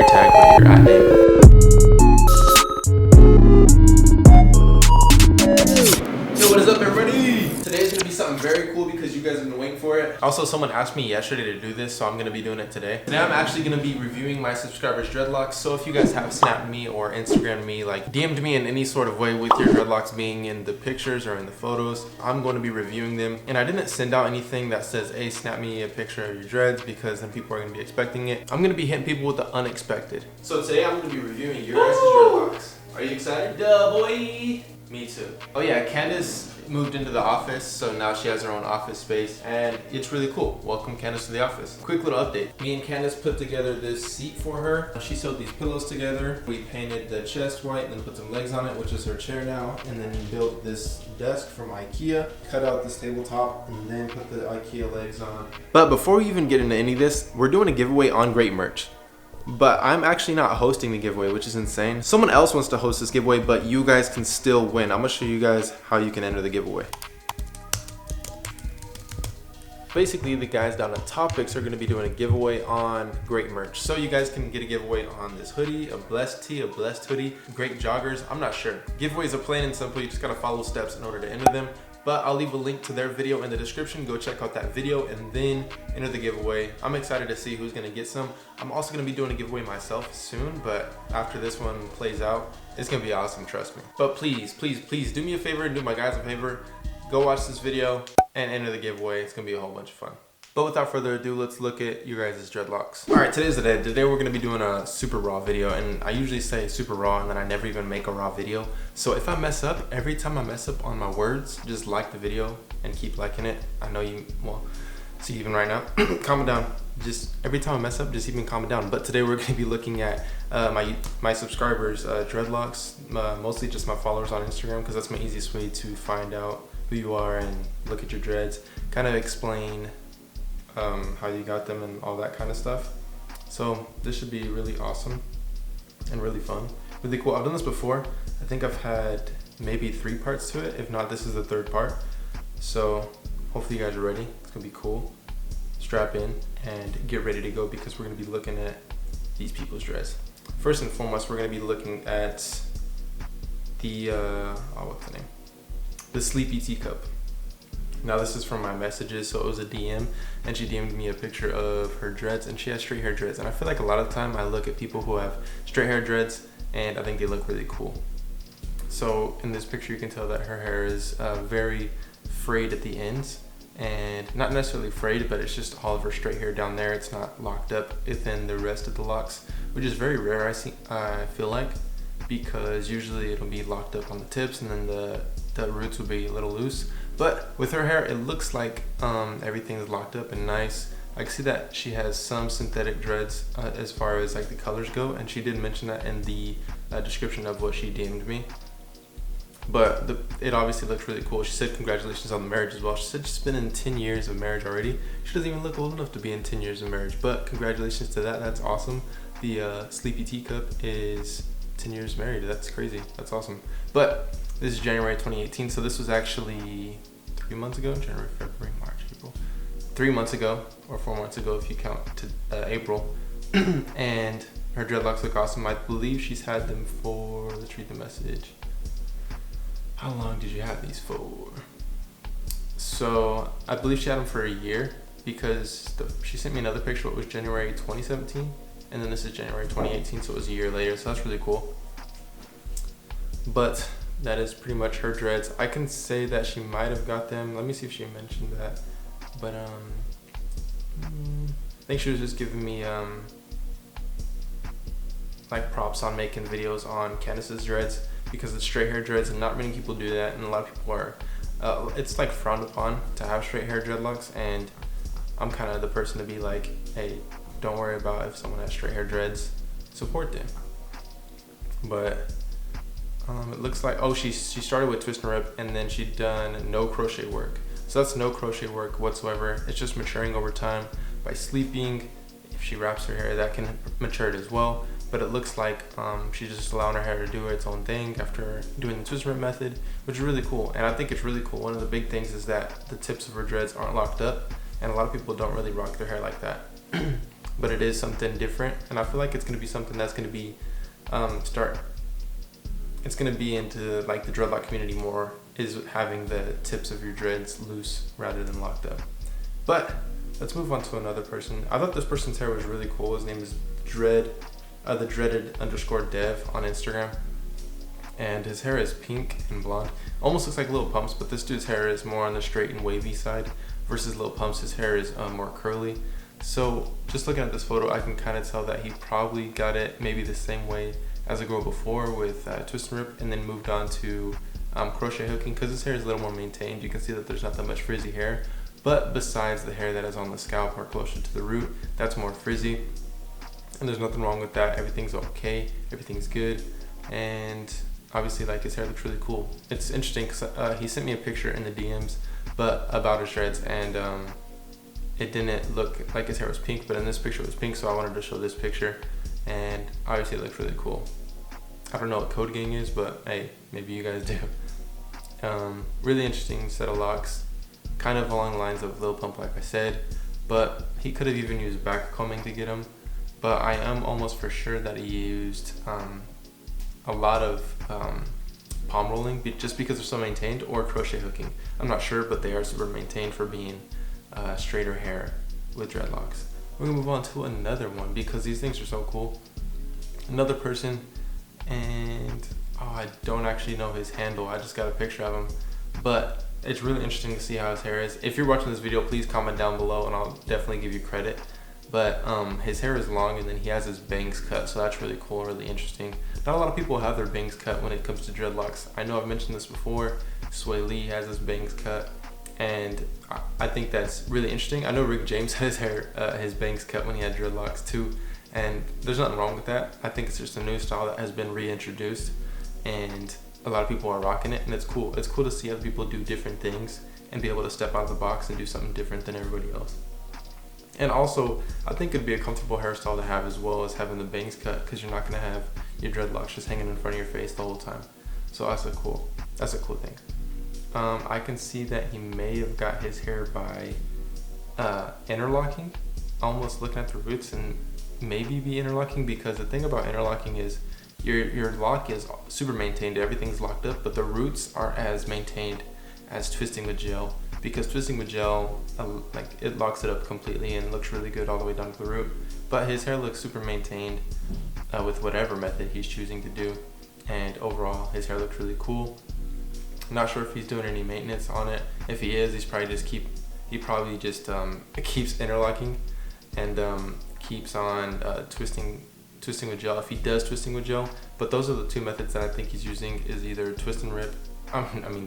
secondary tag, but your at name. Yo, what is up, everybody? Today's gonna be something very cool because you guys have been waiting for it. Also, someone asked me yesterday to do this, so I'm gonna be doing it today. Today I'm actually gonna be reviewing my subscribers' dreadlocks. So if you guys have snapped me or Instagrammed me, like DM'd me in any sort of way with your dreadlocks being in the pictures or in the photos, I'm going to be reviewing them. And I didn't send out anything that says, hey, snap me a picture of your dreads, because then people are gonna be expecting it. I'm gonna be hitting people with the unexpected. So today I'm gonna be reviewing your guys' dreadlocks. Are you excited? Duh, boy. Me too. Oh yeah, Candace moved into the office, so now she has her own office space, and it's really cool. Welcome, Candace, to the office. Quick little update. Me and Candace put together this seat for her. She sewed these pillows together. We painted the chest white, and then put some legs on it, which is her chair now, and then built this desk from IKEA, cut out this tabletop, and then put the IKEA legs on. But before we even get into any of this, we're doing a giveaway on Great Merch. But I'm actually not hosting the giveaway, which is insane. Someone else wants to host this giveaway, but you guys can still win. I'm gonna show you guys how you can enter the giveaway. Basically, the guys down at Topics are gonna be doing a giveaway on Great Merch. So you guys can get a giveaway on this hoodie, a blessed tee, a blessed hoodie, great joggers, I'm not sure. Giveaways are plain and simple, you just gotta follow steps in order to enter them. But I'll leave a link to their video in the description. Go check out that video and then enter the giveaway. I'm excited to see who's gonna get some. I'm also gonna be doing a giveaway myself soon, but after this one plays out, it's gonna be awesome, trust me. But please, please, please do me a favor and do my guys a favor. Go watch this video and enter the giveaway. It's gonna be a whole bunch of fun. But without further ado, let's look at you guys' dreadlocks. All right, today's the day. Today we're gonna be doing a super raw video, and I usually say super raw and then I never even make a raw video. So if I mess up, every time I mess up on my words, just like the video and keep liking it. I know you, well, see even right now, calm down. Just every time I mess up, just even calm it down. But today we're gonna be looking at my subscribers' dreadlocks, mostly just my followers on Instagram, because that's my easiest way to find out who you are and look at your dreads, kind of explain how you got them and all that kind of stuff. So this should be really awesome and really fun, really cool. I've done this before. I think I've had maybe 3 parts to it. If not, this is the 3rd part. So hopefully you guys are ready. It's gonna be cool. Strap in and get ready to go, because we're gonna be looking at these people's dreads. First and foremost, we're gonna be looking at the what's the name? The Sleepy Teacup. Now this is from my messages, so it was a DM, and she DM'd me a picture of her dreads, and she has straight hair dreads. And I feel like a lot of the time I look at people who have straight hair dreads and I think they look really cool. So in this picture you can tell that her hair is very frayed at the ends, and not necessarily frayed, but it's just all of her straight hair down there. It's not locked up within the rest of the locks, which is very rare, I feel like, because usually it'll be locked up on the tips and then the roots will be a little loose. But with her hair, it looks like everything is locked up and nice. I can see that she has some synthetic dreads as far as like the colors go, and she did mention that in the description of what she DM'd me. But it obviously looks really cool. She said congratulations on the marriage as well. She said she's been in 10 years of marriage already. She doesn't even look old enough to be in 10 years of marriage, but congratulations to that. That's awesome. The Sleepy Teacup is 10 years married. That's crazy. That's awesome. But this is January 2018, so this was actually 3 months ago. January, February, March, April. 3 months ago, or 4 months ago if you count to April. And her dreadlocks look awesome. I believe she's had them for, let's read the message. How long did you have these for? So I believe she had them for a year, because she sent me another picture. It was January 2017, and then this is January 2018, so it was a year later. So that's really cool. But that is pretty much her dreads. I can say that she might have got them. Let me see if she mentioned that. But I think she was just giving me like props on making videos on Candace's dreads, because it's straight hair dreads and not many people do that, and a lot of people are it's like frowned upon to have straight hair dreadlocks, and I'm kind of the person to be like, hey, don't worry about if someone has straight hair dreads, support them. But it looks like, oh, she started with twist and rip, and then she done no crochet work. So that's no crochet work whatsoever. It's just maturing over time by sleeping. If she wraps her hair, that can mature it as well. But it looks like she's just allowing her hair to do its own thing after doing the twist and rip method, which is really cool. And I think it's really cool. One of the big things is that the tips of her dreads aren't locked up, and a lot of people don't really rock their hair like that. but it is something different, and I feel like it's gonna be something that's gonna be it's gonna be into like the dreadlock community more, is having the tips of your dreads loose rather than locked up. But let's move on to another person. I thought this person's hair was really cool. His name is the dreaded_dev on Instagram, and his hair is pink and blonde. Almost looks like Lil Pump's, but this dude's hair is more on the straight and wavy side versus Lil Pump's. His hair is more curly. So just looking at this photo, I can kind of tell that he probably got it maybe the same way as a girl before with twist and rip, and then moved on to crochet hooking, because his hair is a little more maintained. You can see that there's not that much frizzy hair, but besides the hair that is on the scalp or closer to the root, that's more frizzy, and there's nothing wrong with that. Everything's okay, everything's good, and obviously like his hair looks really cool. It's interesting because he sent me a picture in the DMs but about his dreads, and it didn't look like his hair was pink, but in this picture it was pink, so I wanted to show this picture, and obviously it looks really cool. I don't know what Code Gang is, but hey, maybe you guys do. Really interesting set of locks, kind of along the lines of Lil Pump, like I said, but he could have even used back combing to get them, but I am almost for sure that he used a lot of palm rolling, just because they're so maintained, or crochet hooking. I'm not sure, but they are super maintained for being straighter hair with dreadlocks. We're gonna move on to another one because these things are so cool. Another person, and I don't actually know his handle, I just got a picture of him, but it's really interesting to see how his hair is. If you're watching this video, please comment down below and I'll definitely give you credit. But his hair is long, and then he has his bangs cut, so that's really cool, really interesting. Not a lot of people have their bangs cut when it comes to dreadlocks. I know I've mentioned this before. Sway Lee has his bangs cut, and I think that's really interesting. I know Rick James had his bangs cut when he had dreadlocks too, and there's nothing wrong with that. I think it's just a new style that has been reintroduced, and a lot of people are rocking it, and it's cool. It's cool to see other people do different things and be able to step out of the box and do something different than everybody else. And also, I think it'd be a comfortable hairstyle to have, as well as having the bangs cut, because you're not gonna have your dreadlocks just hanging in front of your face the whole time. So that's a cool thing. I can see that he may have got his hair by interlocking, almost looking at the roots, and maybe be interlocking, because the thing about interlocking is your lock is super maintained, everything's locked up, but the roots aren't as maintained as twisting with gel, because twisting with gel, like, it locks it up completely and looks really good all the way down to the root. But his hair looks super maintained with whatever method he's choosing to do, and overall his hair looks really cool. Not sure if he's doing any maintenance on it. If he is, he probably just keeps interlocking and keeps on twisting with gel, if he does twisting with gel. But those are the two methods that I think he's using, is either twist and rip,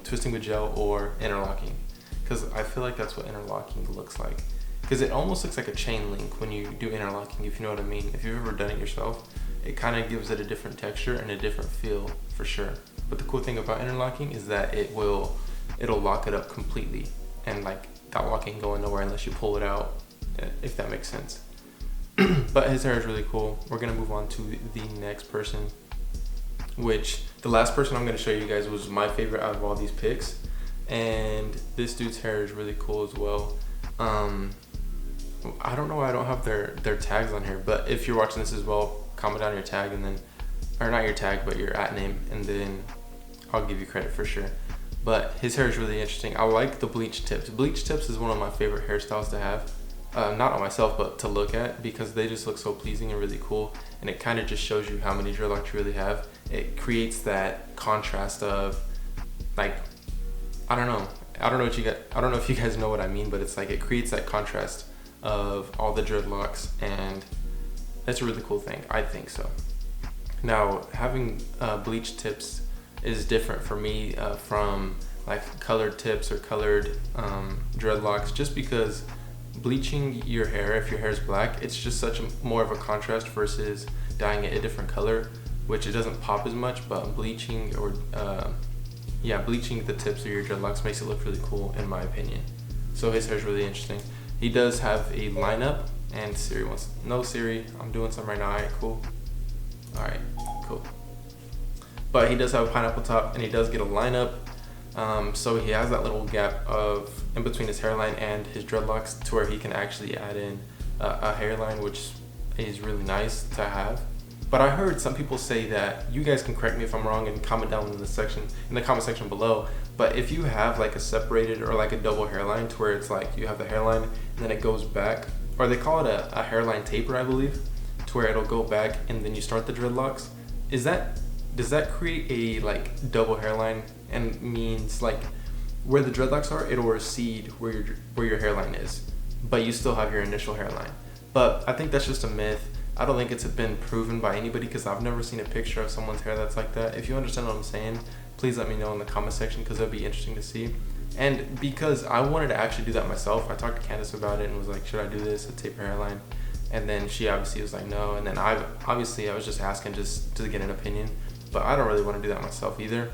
twisting with gel, or interlocking, because I feel like that's what interlocking looks like, because it almost looks like a chain link when you do interlocking, if you know what I mean. If you've ever done it yourself, it kind of gives it a different texture and a different feel for sure. But the cool thing about interlocking is that it'll lock it up completely, and like that lock ain't going nowhere unless you pull it out, if that makes sense. But his hair is really cool. We're gonna move on to the next person, which the last person I'm gonna show you guys was my favorite out of all these picks, and this dude's hair is really cool as well. I don't know why I don't have their tags on here, but if you're watching this as well, comment down your tag, and then, or not your tag, but your @name, and then I'll give you credit for sure. But his hair is really interesting. I like the bleach tips. Bleach tips is one of my favorite hairstyles to have. Not on myself, but to look at, because they just look so pleasing and really cool, and it kind of just shows you how many dreadlocks you really have. It creates that contrast of, like, I don't know if you guys know what I mean, but it's like it creates that contrast of all the dreadlocks, and that's a really cool thing. I think so. Now, having bleach tips is different for me from like colored tips or colored dreadlocks, just because bleaching your hair, if your hair is black, it's just such more of a contrast versus dyeing it a different color, which it doesn't pop as much. But bleaching bleaching the tips of your dreadlocks makes it look really cool, in my opinion. So his hair is really interesting. He does have a lineup, and Siri wants, no Siri, I'm doing something right now. Alright, cool. Alright, cool. But he does have a pineapple top, and he does get a lineup. So he has that little gap in between his hairline and his dreadlocks, to where he can actually add in a hairline, which is really nice to have. But I heard some people say that, you guys can correct me if I'm wrong and comment down in the comment section below, but if you have like a separated or like a double hairline to where it's like you have the hairline and then it goes back, or they call it a hairline taper, I believe, to where it'll go back and then you start the dreadlocks, does that create a like double hairline, and means like where the dreadlocks are, it'll recede where your hairline is, but you still have your initial hairline? But I think that's just a myth. I don't think it's been proven by anybody, because I've never seen a picture of someone's hair that's like that. If you understand what I'm saying, please let me know in the comment section, because it'll be interesting to see. And because I wanted to actually do that myself, I talked to Candace about it and was like, should I do this, a taper hairline? And then she obviously was like, no. And then I was just asking just to get an opinion, but I don't really want to do that myself either.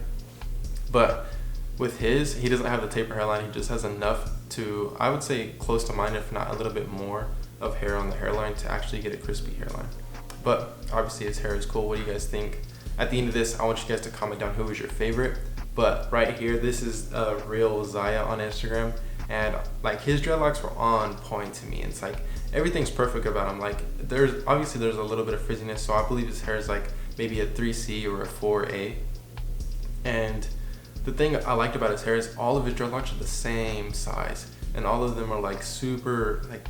But with his, he doesn't have the taper hairline. He just has enough to, I would say, close to mine, if not a little bit more of hair on the hairline to actually get a crispy hairline. But obviously his hair is cool. What do you guys think? At the end of this, I want you guys to comment down who is your favorite. But right here, this is real Zaya on Instagram, and like his dreadlocks were on point to me. It's like everything's perfect about him. Like there's a little bit of frizziness, so I believe his hair is like maybe a 3C or a 4A. And the thing I liked about his hair is all of his dreadlocks are the same size, and all of them are like super, like,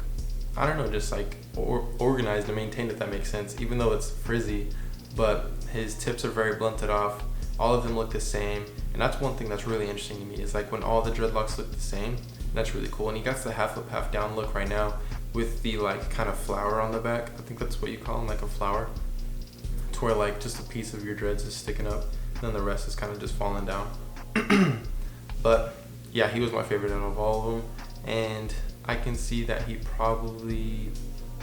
I don't know, just like organized and maintained, if that makes sense, even though it's frizzy. But his tips are very blunted off. All of them look the same, and that's one thing that's really interesting to me, is like when all the dreadlocks look the same. That's really cool. And he got the half up, half down look right now with the like kind of flower on the back. I think that's what you call them, like a flower, to where like just a piece of your dreads is sticking up, and then the rest is kind of just falling down. But yeah, he was my favorite out of all of them, and I can see that he probably,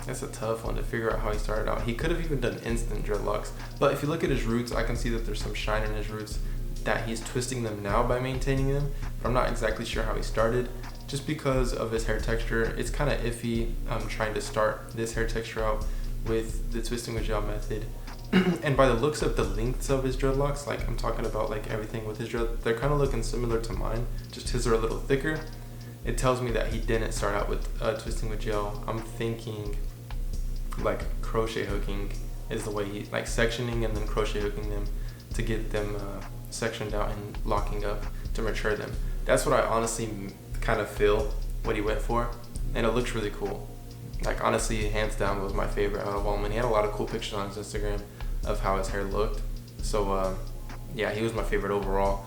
that's a tough one to figure out how he started out. He could have even done instant dreadlocks, but if you look at his roots, I can see that there's some shine in his roots, that he's twisting them now by maintaining them. But I'm not exactly sure how he started, just because of his hair texture. It's kind of iffy. I'm trying to start this hair texture out with the twisting with gel method. And by the looks of the lengths of his dreadlocks, like I'm talking about like everything with his dread, they're kind of looking similar to mine, just his are a little thicker. It tells me that he didn't start out with twisting with gel. I'm thinking like crochet hooking is the way he, like sectioning and then crochet hooking them to get them sectioned out and locking up to mature them. That's what I honestly kind of feel what he went for, and it looks really cool. Like honestly, hands down was my favorite out of all of them. And he had a lot of cool pictures on his Instagram of how his hair looked. So yeah, he was my favorite overall.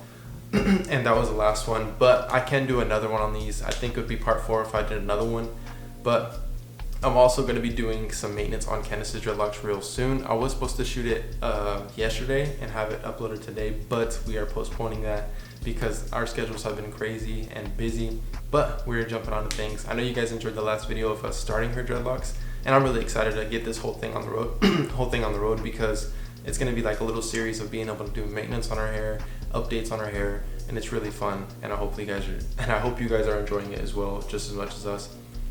And that was the last one, but I can do another one on these. I think it would be part 4 if I did another one. But I'm also going to be doing some maintenance on Candace's dreadlocks real soon. I was supposed to shoot it yesterday and have it uploaded today, but we are postponing that because our schedules have been crazy and busy. But we're jumping on to things. I know you guys enjoyed the last video of us starting her dreadlocks, and I'm really excited to get this whole thing on the road, because it's going to be like a little series of being able to do maintenance on our hair, updates on our hair, and it's really fun. And I hope you guys are enjoying it as well, just as much as us.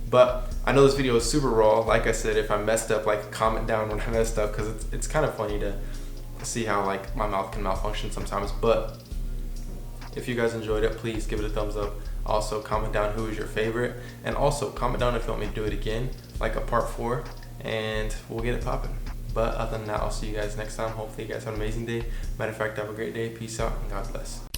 But I know this video is super raw. Like I said, if I messed up, like comment down when I messed up, because it's kind of funny to see how like my mouth can malfunction sometimes. But if you guys enjoyed it, please give it a thumbs up. Also comment down who is your favorite, and also comment down if you want me to do it again, like a part 4, and we'll get it popping. But other than that, I'll see you guys next time. Hopefully you guys have an amazing day. Matter of fact, have a great day. Peace out and God bless.